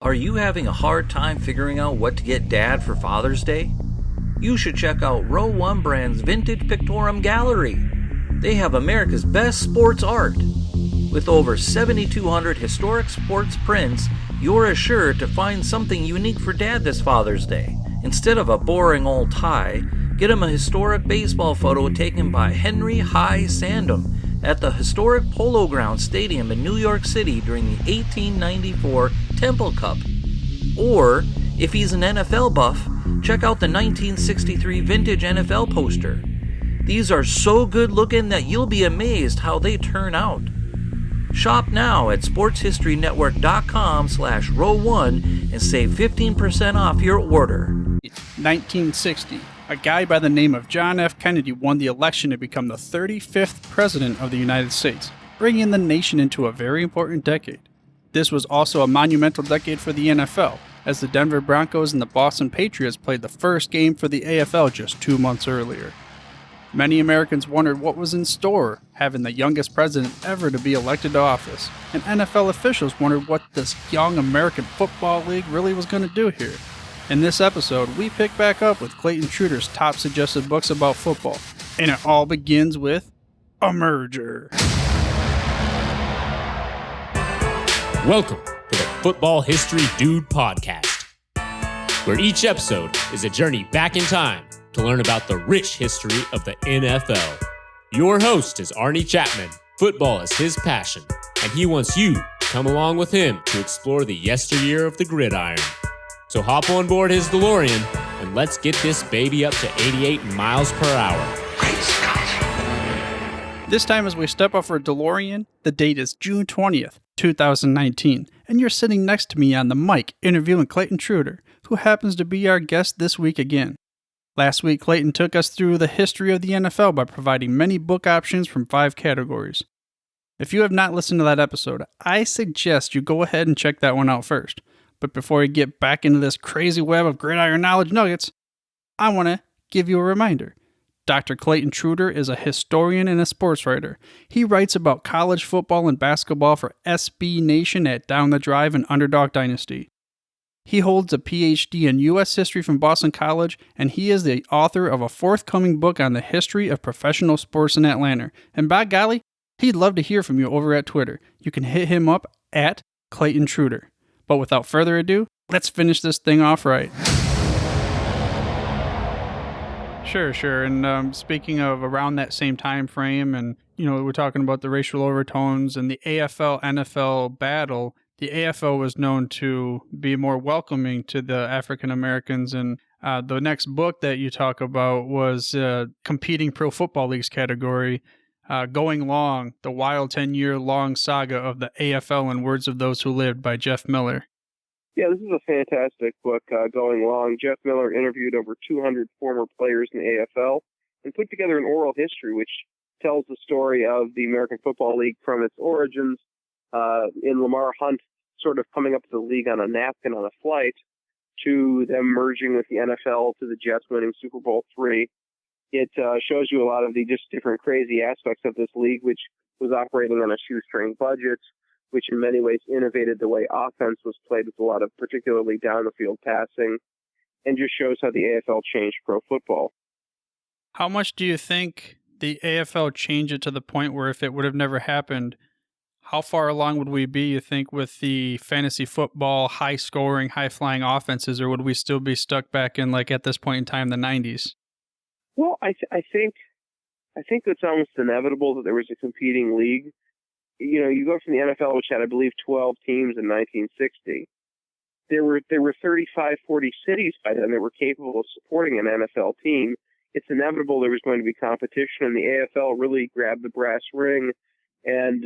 Are you having a hard time figuring out what to get Dad for Father's Day? You should check out Row 1 Brand's Vintage Pictorum Gallery. They have America's best sports art. With over 7,200 historic sports prints, you're assured to find something unique for Dad this Father's Day. Instead of a boring old tie, get him a historic baseball photo taken by Henry High Sandom at the historic Polo Grounds Stadium in New York City during the 1894 Temple Cup. Or, if he's an NFL buff, check out the 1963 vintage NFL poster. These are so good looking that you'll be amazed how they turn out. Shop now at sportshistorynetwork.com/row1 and save 15% off your order. 1960. A guy by the name of John F. Kennedy won the election to become the 35th President of the United States, bringing the nation into a very important decade. This was also a monumental decade for the NFL, as the Denver Broncos and the Boston Patriots played the first game for the AFL just 2 months earlier. Many Americans wondered what was in store, having the youngest president ever to be elected to office, and NFL officials wondered what this young American Football League really was going to do here. In this episode, we pick back up with Clayton Trutor's top suggested books about football, and it all begins with a merger. Welcome to the Football History Dude podcast, where each episode is a journey back in time to learn about the rich history of the NFL. Your host is Arnie Chapman. Football is his passion, and he wants you to come along with him to explore the yesteryear of the gridiron. So hop on board his DeLorean and let's get this baby up to 88 miles per hour. This time as we step off our DeLorean, the date is June 20th, 2019, and you're sitting next to me on the mic interviewing Clayton Trutor, who happens to be our guest this week again. Last week, Clayton took us through the history of the NFL by providing many book options from 5 categories. If you have not listened to that episode, I suggest you go ahead and check that one out first. But before we get back into this crazy web of gridiron knowledge nuggets, I want to give you a reminder. Dr. Clayton Truder is a historian and a sports writer. He writes about college football and basketball for SB Nation at Down the Drive and Underdog Dynasty. He holds a PhD in U.S. history from Boston College, and he is the author of a forthcoming book on the history of professional sports in Atlanta. And by golly, he'd love to hear from you over at Twitter. You can hit him up at Clayton Truder. But without further ado, let's finish this thing off right. Sure. And speaking of around that same time frame, and we're talking about the racial overtones and the AFL-NFL battle. The AFL was known to be more welcoming to the African Americans, and the next book that you talk about was competing pro football leagues category, Going Long, the wild 10-year-long saga of the AFL in Words of Those Who Lived by Jeff Miller. Yeah, this is a fantastic book, Going Long. Jeff Miller interviewed over 200 former players in the AFL and put together an oral history which tells the story of the American Football League from its origins in Lamar Hunt sort of coming up to the league on a napkin on a flight to them merging with the NFL to the Jets winning Super Bowl III. It shows you a lot of the just different crazy aspects of this league, which was operating on a shoestring budget, which in many ways innovated the way offense was played with a lot of particularly down the field passing, and just shows how the AFL changed pro football. How much do you think the AFL changed it to the point where if it would have never happened, how far along would we be, you think, with the fantasy football, high-scoring, high-flying offenses, or would we still be stuck back in, at this point in time, the 90s? Well, I think it's almost inevitable that there was a competing league. You go from the NFL, which had, I believe, 12 teams in 1960. There were 35, 40 cities by then that were capable of supporting an NFL team. It's inevitable there was going to be competition, and the AFL really grabbed the brass ring and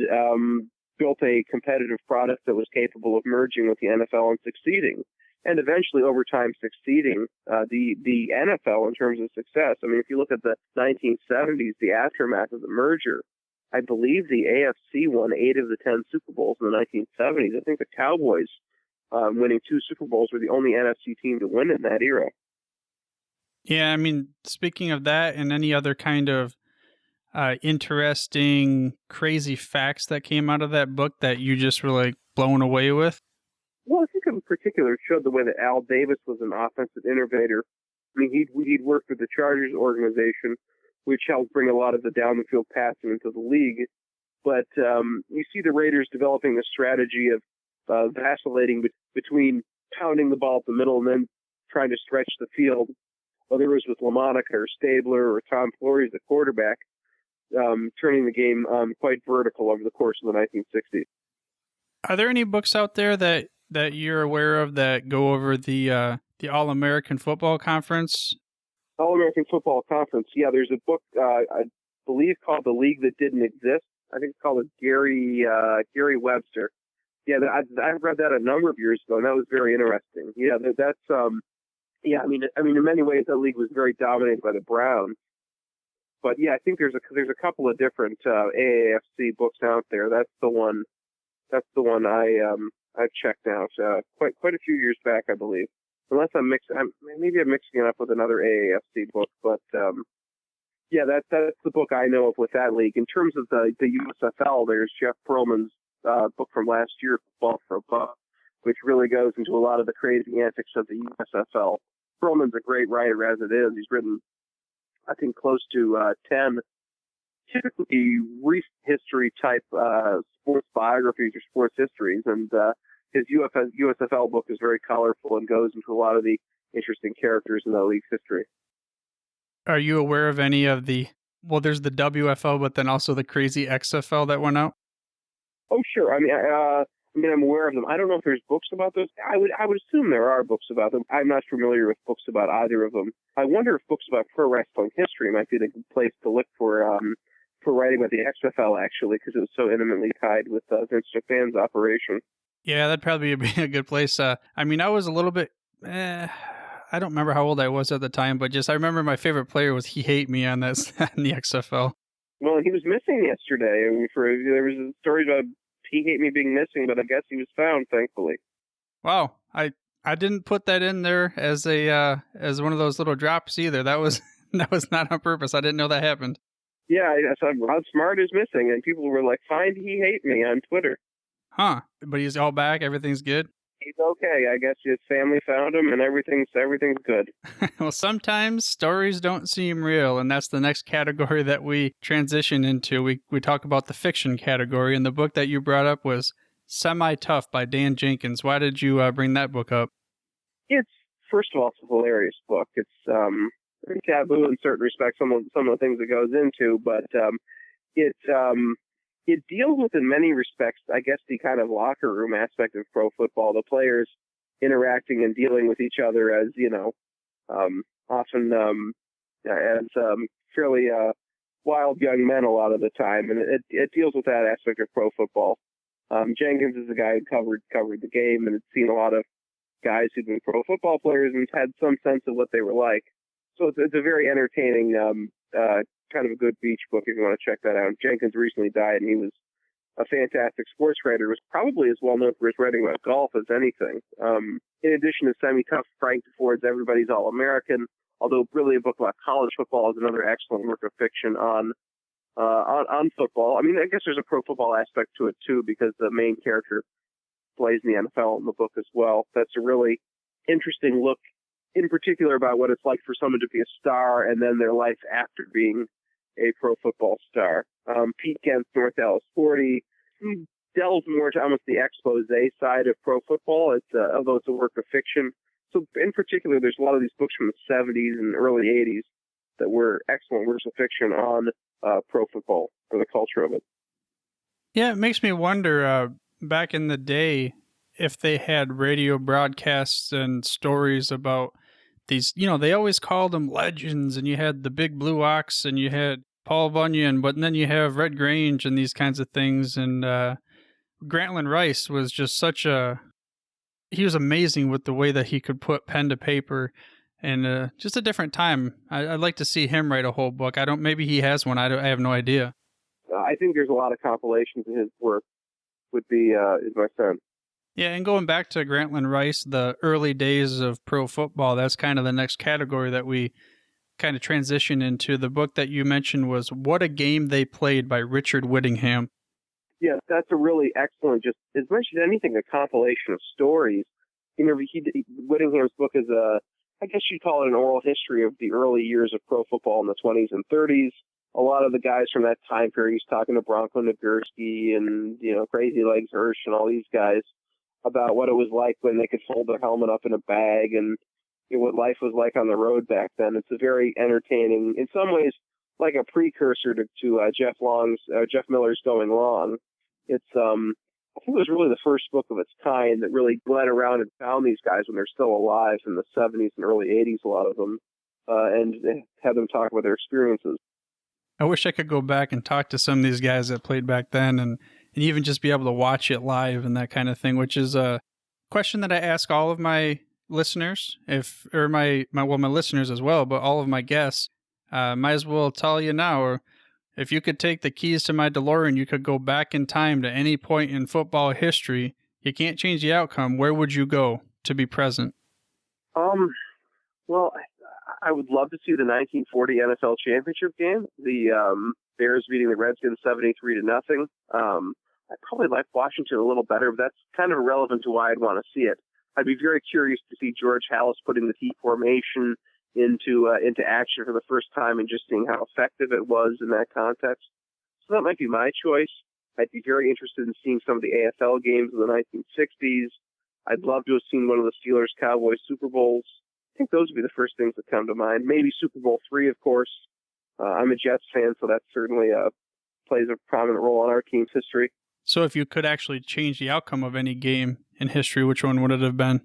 built a competitive product that was capable of merging with the NFL and succeeding, and eventually over time succeeding the NFL in terms of success. I mean, if you look at the 1970s, the aftermath of the merger, I believe the AFC won 8 of the 10 Super Bowls in the 1970s. I think the Cowboys winning 2 Super Bowls were the only NFC team to win in that era. Yeah, I mean, speaking of that and any other kind of interesting, crazy facts that came out of that book that you just were blown away with? Well, I think in particular it showed the way that Al Davis was an offensive innovator. I mean, he'd worked with the Chargers organization, which helped bring a lot of the down the field passing into the league. But you see the Raiders developing a strategy of vacillating between pounding the ball up the middle and then trying to stretch the field, whether it was with LaMonica or Stabler or Tom Flores, the quarterback, turning the game quite vertical over the course of the 1960s. Are there any books out there that you're aware of that go over the All-American Football Conference? All-American Football Conference, yeah. There's a book, I believe, called The League That Didn't Exist. I think it's called Gary Webster. Yeah, I've read that a number of years ago, and that was very interesting. Yeah, that's yeah. I mean, in many ways, that league was very dominated by the Browns. But yeah, I think there's a couple of different AAFC books out there. That's the one I checked out quite a few years back, I believe. Unless maybe I'm mixing it up with another AAFC book, but yeah, that's the book I know of with that league. In terms of the USFL, there's Jeff Pearlman's book from last year, Football for a Buck, which really goes into a lot of the crazy antics of the USFL. Pearlman's a great writer as it is. He's written, I think, close to 10 typically recent history type sports biographies or sports histories, and his USFL book is very colorful and goes into a lot of the interesting characters in the league's history. Are you aware of any of there's the WFL, but then also the crazy XFL that went out? Oh, sure. I mean, I'm aware of them. I don't know if there's books about those. I would assume there are books about them. I'm not familiar with books about either of them. I wonder if books about pro wrestling history might be the good place to look for writing about the XFL, actually, because it was so intimately tied with Vince McMahon's operation. Yeah, that'd probably be a good place. I mean, I was a little bit, I don't remember how old I was at the time, but I remember my favorite player was He Hate Me on this in the XFL. Well, he was missing yesterday. I mean, there was stories about He Hate Me being missing, but I guess he was found, thankfully. Wow, I didn't put that in there as as one of those little drops either. That was not on purpose. I didn't know that happened. Yeah, I saw Rod Smart is missing, and people were like, "Find He Hate Me" on Twitter. Huh? But he's all back. Everything's good. He's okay. I guess his family found him, and everything's good. Well, sometimes stories don't seem real, and that's the next category that we transition into. We talk about the fiction category, and the book that you brought up was Semi-Tough by Dan Jenkins. Why did you bring that book up? It's, first of all, it's a hilarious book. It's very taboo in certain respects, some of the things it goes into, but it deals with, in many respects, I guess, the kind of locker room aspect of pro football, the players interacting and dealing with each other as, often as fairly wild young men a lot of the time, and it deals with that aspect of pro football. Jenkins is a guy who covered the game and had seen a lot of guys who'd been pro football players and had some sense of what they were like. So it's a very entertaining, kind of a good beach book if you want to check that out. Jenkins recently died, and he was a fantastic sports writer. He was probably as well known for his writing about golf as anything. In addition to Semi-Tough, Frank Ford's Everybody's All-American, although really a book about college football is another excellent work of fiction on football. I mean, I guess there's a pro football aspect to it too, because the main character plays in the NFL in the book as well. That's a really interesting look, in particular, about what it's like for someone to be a star and then their life after being a pro football star. Pete Kent's North Dallas 40 delves more to almost the expose side of pro football, although it's a work of fiction. So in particular, there's a lot of these books from the 70s and early 80s that were excellent works of fiction on pro football, or the culture of it. Yeah, it makes me wonder, back in the day, if they had radio broadcasts and stories about these, they always called them legends, and you had the Big Blue Ox, and you had Paul Bunyan, but then you have Red Grange and these kinds of things, and Grantland Rice was just he was amazing with the way that he could put pen to paper, and just a different time. I'd like to see him write a whole book. Maybe he has one. I have no idea. I think there's a lot of compilations of his work. Would be is my sense. Yeah, and going back to Grantland Rice, the early days of pro football, that's kind of the next category that we kind of transition into. The book that you mentioned was What a Game They Played by Richard Whittingham. Yeah, that's a really excellent, just as much as anything, a compilation of stories. Whittingham's book is I guess you'd call it an oral history of the early years of pro football in the 20s and 30s. A lot of the guys from that time period, he's talking to Bronco Nagurski and, Crazy Legs Hirsch and all these guys about what it was like when they could fold their helmet up in a bag and what life was like on the road back then. It's a very entertaining, in some ways, like a precursor to Jeff Miller's Going Long. It's I think it was really the first book of its kind that really went around and found these guys when they're still alive in the 70s and early 80s, a lot of them, and had them talk about their experiences. I wish I could go back and talk to some of these guys that played back then and even just be able to watch it live and that kind of thing, which is a question that I ask all of my listeners, my listeners as well, but all of my guests. Might as well tell you now, or if you could take the keys to my DeLorean, you could go back in time to any point in football history. You can't change the outcome. Where would you go to be present? Well, I would love to see the 1940 NFL championship game. The Bears beating the Redskins 73-0. I probably like Washington a little better, but that's kind of irrelevant to why I'd want to see it. I'd be very curious to see George Halas putting the T formation into action for the first time and just seeing how effective it was in that context. So that might be my choice. I'd be very interested in seeing some of the AFL games of the 1960s. I'd love to have seen one of the Steelers-Cowboys Super Bowls. I think those would be the first things that come to mind. Maybe Super Bowl III, of course. I'm a Jets fan, so that certainly plays a prominent role in our team's history. So if you could actually change the outcome of any game in history, which one would it have been?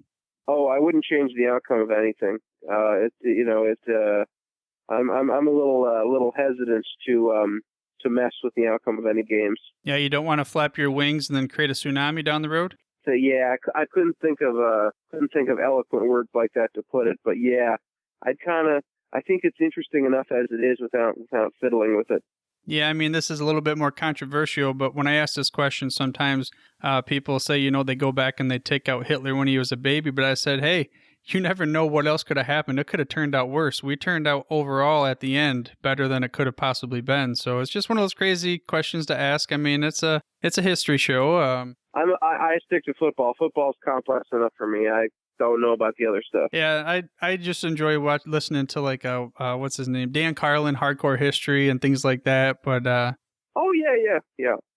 Oh, I wouldn't change the outcome of anything. I'm a little hesitant to mess with the outcome of any games. Yeah, you don't want to flap your wings and then create a tsunami down the road? So yeah, I couldn't think of eloquent words like that to put it, but yeah, I think it's interesting enough as it is without fiddling with it. Yeah, I mean, this is a little bit more controversial, but when I ask this question, sometimes people say, they go back and they take out Hitler when he was a baby, but I said, hey, you never know what else could have happened. It could have turned out worse. We turned out overall at the end better than it could have possibly been. So it's just one of those crazy questions to ask. I mean, it's a history show. I stick to football. Football's complex enough for me. I don't know about the other stuff. Yeah, I just enjoy listening to like what's his name, Dan Carlin, Hardcore History and things like that. But oh yeah.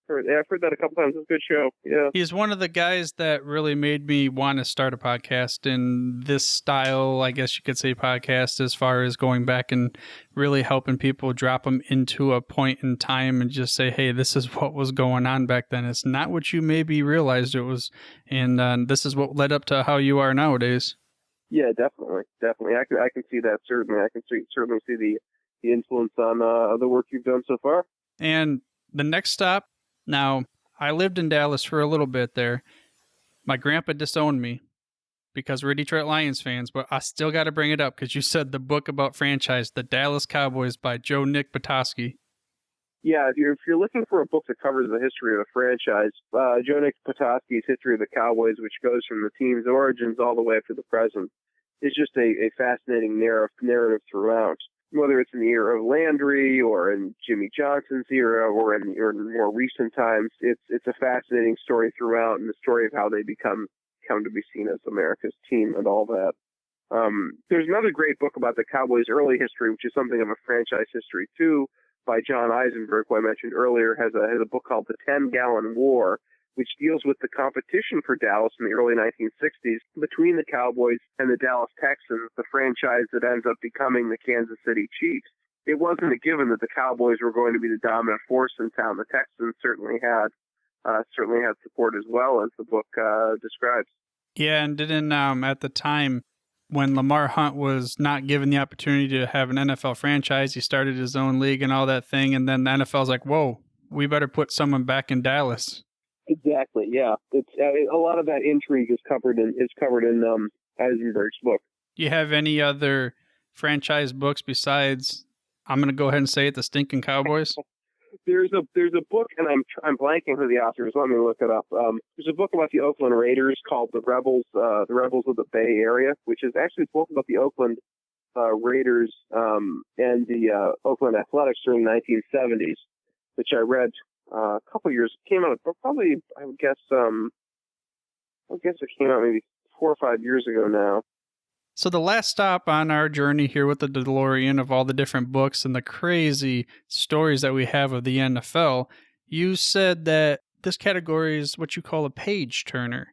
I've heard that a couple times. It's a good show. Yeah, he's one of the guys that really made me want to start a podcast in this style, I guess you could say, podcast, as far as going back and really helping people drop them into a point in time and just say, hey, this is what was going on back then. It's not what you maybe realized it was, and this is what led up to how you are nowadays. Yeah, definitely. I can see that. Certainly, I can certainly see the influence on the work you've done so far. And the next stop. Now, I lived in Dallas for a little bit there. My grandpa disowned me because we're Detroit Lions fans, but I still got to bring it up because you said the book about franchise, The Dallas Cowboys by Joe Nick Petoskey. Yeah, if you're looking for a book that covers the history of a franchise, Joe Nick Petoskey's History of the Cowboys, which goes from the team's origins all the way up to the present, is just a fascinating narrative throughout. Whether it's in the era of Landry or in Jimmy Johnson's era or in more recent times, it's a fascinating story throughout, and the story of how they come to be seen as America's team and all that. There's another great book about the Cowboys' early history, which is something of a franchise history too, by John Eisenberg, who I mentioned earlier, has a book called The 10-Gallon War, which deals with the competition for Dallas in the early 1960s between the Cowboys and the Dallas Texans, the franchise that ends up becoming the Kansas City Chiefs. It wasn't a given that the Cowboys were going to be the dominant force in town. The Texans certainly had support as well, as the book describes. Yeah, and didn't at the time when Lamar Hunt was not given the opportunity to have an NFL franchise, he started his own league and all that thing, and then the NFL's like, whoa, we better put someone back in Dallas. Exactly. Yeah, it's a lot of that intrigue is covered in Eisenberg's book. Do you have any other franchise books besides? I'm going to go ahead and say it: The Stinking Cowboys. There's a book, and I'm blanking who the author is. Let me look it up. There's a book about the Oakland Raiders called The Rebels of the Bay Area, which is actually a book about the Oakland Raiders and the Oakland Athletics during the 1970s, which I read a couple years. It came out probably, I would guess it came out maybe 4 or 5 years ago now. So the last stop on our journey here with the DeLorean of all the different books and the crazy stories that we have of the NFL, you said that this category is what you call a page turner.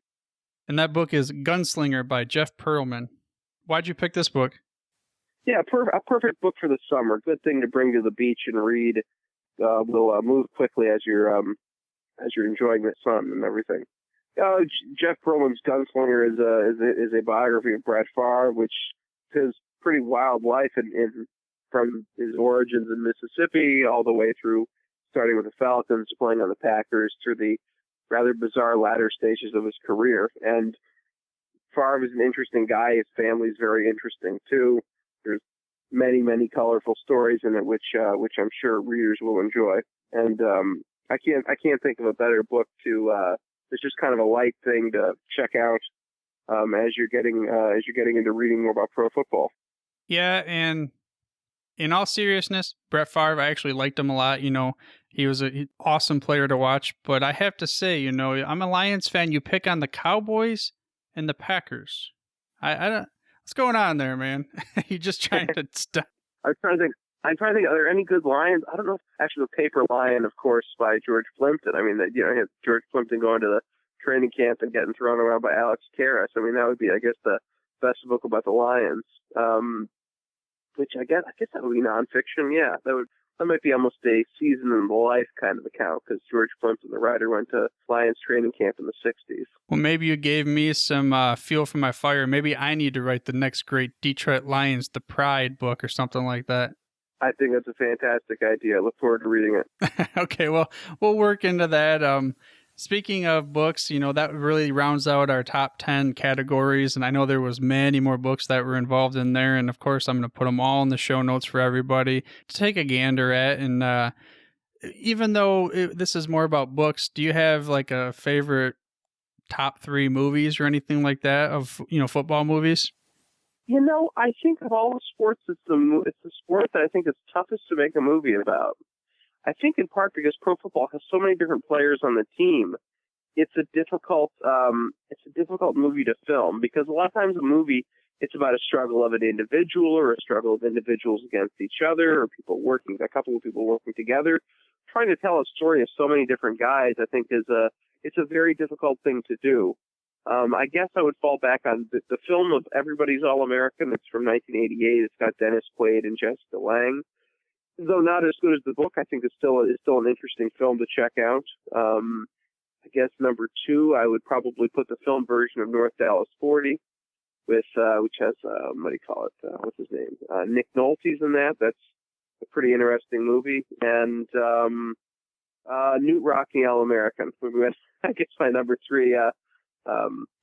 And that book is Gunslinger by Jeff Pearlman. Why'd you pick this book? Yeah, a perfect book for the summer. Good thing to bring to the beach and read. Will move quickly as you're enjoying the sun and everything. Jeff Pearlman's Gunslinger is a biography of Brett Favre, which his pretty wild life from his origins in Mississippi all the way through starting with the Falcons, playing on the Packers, through the rather bizarre latter stages of his career. And Favre is an interesting guy. His family's very interesting too. There's many, many colorful stories in it, which I'm sure readers will enjoy. And I can't think of a better book to. It's just kind of a light thing to check out as you're getting into reading more about pro football. Yeah, and in all seriousness, Brett Favre, I actually liked him a lot. He was an awesome player to watch. But I have to say, I'm a Lions fan. You pick on the Cowboys and the Packers. I don't. What's going on there, man? You just trying to stop. I'm trying to think. Are there any good Lions? I don't know. Actually, The Paper Lion, of course, by George Plimpton. I mean, George Plimpton going to the training camp and getting thrown around by Alex Karras. I mean, that would be, I guess, the best book about the Lions. Which I guess that would be nonfiction. Yeah, that might be almost a season in the life kind of account, because George Plimpton, the writer, went to Lions training camp in the 60s. Well, maybe you gave me some fuel for my fire. Maybe I need to write the next great Detroit Lions, The Pride book or something like that. I think that's a fantastic idea. I look forward to reading it. Okay, well, we'll work into that. Speaking of books, that really rounds out our top 10 categories. And I know there was many more books that were involved in there. And of course, I'm going to put them all in the show notes for everybody to take a gander at. And even though this is more about books, do you have like a favorite top 3 movies or anything like that of, football movies? I think of all the sports, it's the sport that I think is toughest to make a movie about. I think in part because pro football has so many different players on the team. It's a difficult movie to film, because a lot of times a movie, it's about a struggle of an individual or a struggle of individuals against each other, or a couple of people working together. Trying to tell a story of so many different guys, I think it's a very difficult thing to do. I guess I would fall back on the film of Everybody's All-American. It's from 1988. It's got Dennis Quaid and Jessica Lange. Though not as good as the book, I think it's still an interesting film to check out. I guess number 2, I would probably put the film version of North Dallas 40, which has what's his name? Nick Nolte's in that. That's a pretty interesting movie. And Newt Rockne All-American. I guess my number 3.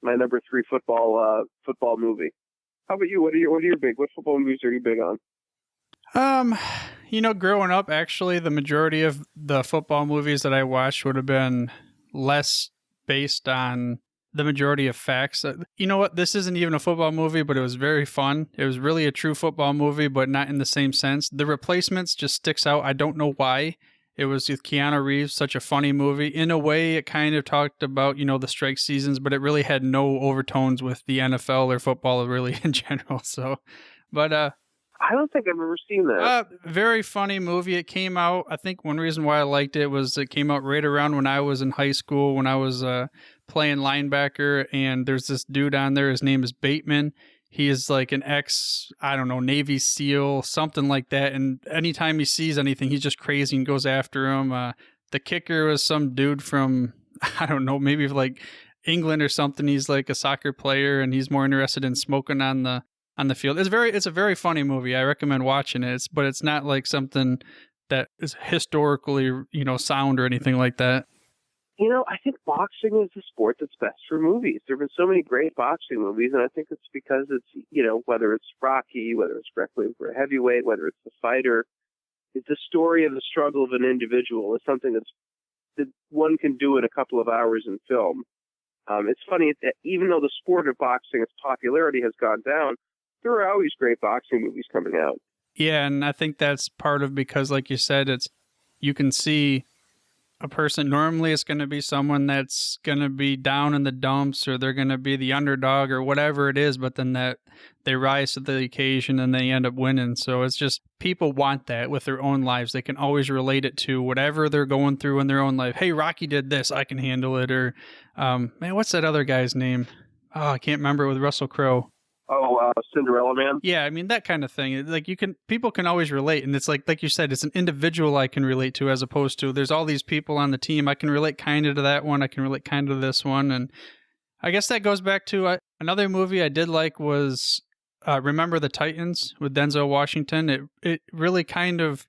My number 3 football movie. How about you? What football movies are you big on? Growing up, actually, the majority of the football movies that I watched would have been less based on the majority of facts. You know what? This isn't even a football movie, but it was very fun. It was really a true football movie, but not in the same sense. The Replacements just sticks out. I don't know why. It was with Keanu Reeves, such a funny movie. In a way, it kind of talked about, the strike seasons, but it really had no overtones with the NFL or football really in general. So, but I don't think I've ever seen that. Very funny movie. It came out, I think one reason why I liked it was it came out right around when I was in high school, when I was playing linebacker, and there's this dude on there. His name is Bateman. He is like an Navy SEAL, something like that. And anytime he sees anything, he's just crazy and goes after him. The kicker was some dude from, maybe like England or something. He's like a soccer player, and he's more interested in smoking on the field. It's a very funny movie. I recommend watching it. But it's not like something that is historically, sound or anything like that. I think boxing is the sport that's best for movies. There have been so many great boxing movies, and I think it's because it's, whether it's Rocky, whether it's Requiem for a Heavyweight, whether it's The Fighter, it's the story of the struggle of an individual. It's something that one can do in a couple of hours in film. It's funny, even though the sport of boxing, its popularity has gone down, there are always great boxing movies coming out. Yeah, and I think that's part of because, like you said, you can see a person. Normally it's going to be someone that's going to be down in the dumps, or they're going to be the underdog or whatever it is, but then that they rise to the occasion and they end up winning. So it's just, people want that with their own lives. They can always relate it to whatever they're going through in their own life. Hey, Rocky did this, I can handle it. Or, man, what's that other guy's name? Oh, I can't remember, with Russell Crowe. Oh, Cinderella Man? Yeah, I mean, that kind of thing. Like, people can always relate. And it's like you said, it's an individual I can relate to, as opposed to there's all these people on the team. I can relate kind of to that one. I can relate kind of to this one. And I guess that goes back to another movie I did like was Remember the Titans with Denzel Washington. It really kind of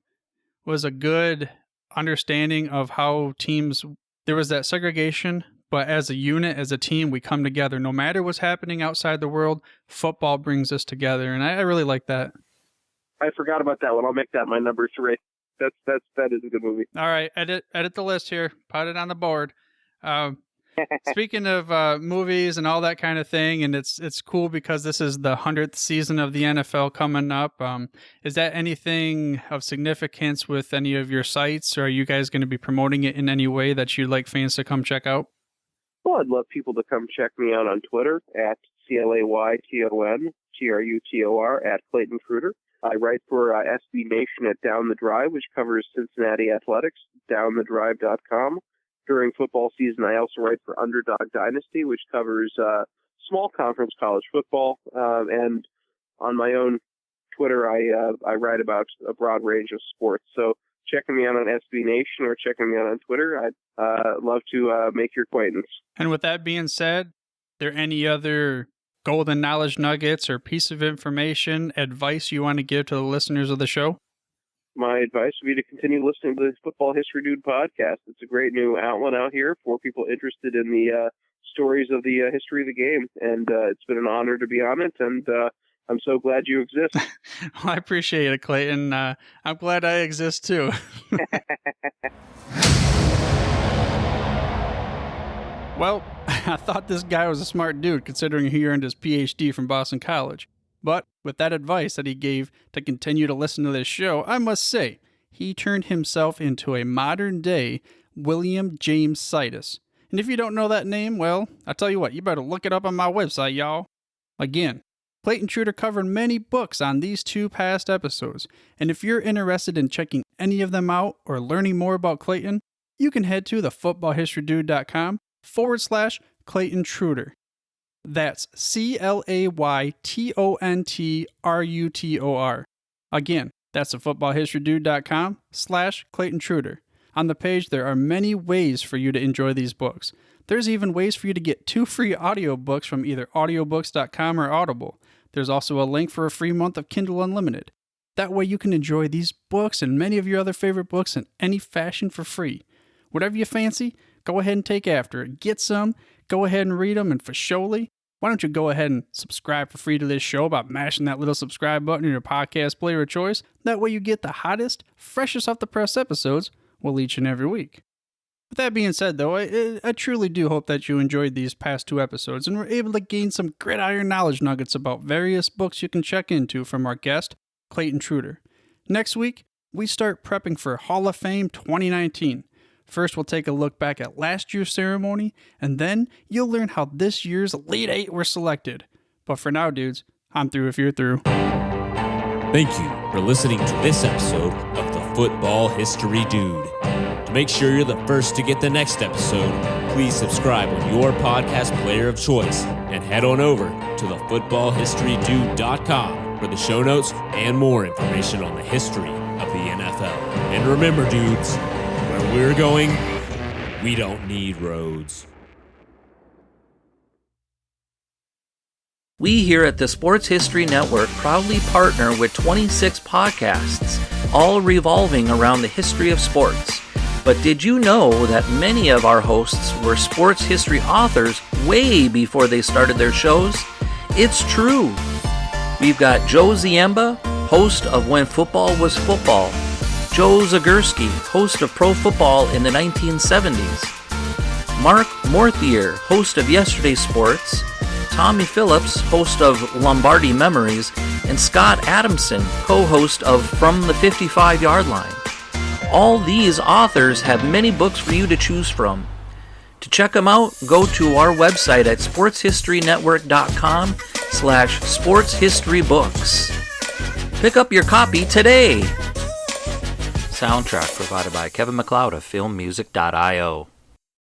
was a good understanding of how teams, there was that segregation, but as a unit, as a team, we come together. No matter what's happening outside the world, football brings us together, and I really like that. I forgot about that one. I'll make that my number 3. That is a good movie. All right, edit the list here. Put it on the board. Speaking of movies and all that kind of thing, and it's cool because this is the 100th season of the NFL coming up. Is that anything of significance with any of your sites, or are you guys going to be promoting it in any way that you'd like fans to come check out? Well, I'd love people to come check me out on Twitter at ClaytonTrutor, at Clayton Trutor. I write for SB Nation at Down the Drive, which covers Cincinnati athletics, downthedrive.com. During football season, I also write for Underdog Dynasty, which covers small conference college football. And on my own Twitter, I write about a broad range of sports. So checking me out on SB Nation or checking me out on Twitter, I'd love to make your acquaintance. And with that being said, are there any other golden knowledge nuggets or piece of information, advice you want to give to the listeners of the show? My advice would be to continue listening to the Football History Dude podcast. It's a great new outlet out here for people interested in the stories of the history of the game. And it's been an honor to be on it. And I'm so glad you exist. Well, I appreciate it, Clayton. I'm glad I exist too. Well, I thought this guy was a smart dude considering he earned his PhD from Boston College. But with that advice that he gave to continue to listen to this show, I must say, he turned himself into a modern-day William James Sidus. And if you don't know that name, well, I tell you what, you better look it up on my website, y'all. Again, Clayton Trutor covered many books on these 2 past episodes, and if you're interested in checking any of them out or learning more about Clayton, you can head to thefootballhistorydude.com/Clayton Trutor. That's ClaytonTrutor. Again, that's thefootballhistorydude.com/Clayton Trutor. On the page, there are many ways for you to enjoy these books. There's even ways for you to get 2 free audiobooks from either audiobooks.com or Audible. There's also a link for a free month of Kindle Unlimited. That way you can enjoy these books and many of your other favorite books in any fashion for free. Whatever you fancy, go ahead and take after it. Get some, go ahead and read them, and for surely, why don't you go ahead and subscribe for free to this show by mashing that little subscribe button in your podcast player of choice. That way you get the hottest, freshest off the press episodes each and every week. With that being said, though, I truly do hope that you enjoyed these past 2 episodes and were able to gain some gridiron knowledge nuggets about various books you can check into from our guest, Clayton Trutor. Next week, we start prepping for Hall of Fame 2019. First, we'll take a look back at last year's ceremony, and then you'll learn how this year's Elite 8 were selected. But for now, dudes, I'm through if you're through. Thank you for listening to this episode of the Football History Dude. To make sure you're the first to get the next episode, please subscribe on your podcast player of choice and head on over to thefootballhistorydude.com for the show notes and more information on the history of the NFL. And remember, dudes, where we're going, we don't need roads. We here at the Sports History Network proudly partner with 26 podcasts, all revolving around the history of sports. But did you know that many of our hosts were sports history authors way before they started their shows? It's true. We've got Joe Ziemba, host of When Football Was Football, Joe Zagurski, host of Pro Football in the 1970s, Mark Morthier, host of Yesterday Sports, Tommy Phillips, host of Lombardi Memories, and Scott Adamson, co-host of From the 55-Yard Line. All these authors have many books for you to choose from. To check them out, go to our website at sportshistorynetwork.com/sportshistorybooks. Pick up your copy today. Soundtrack provided by Kevin MacLeod of filmmusic.io.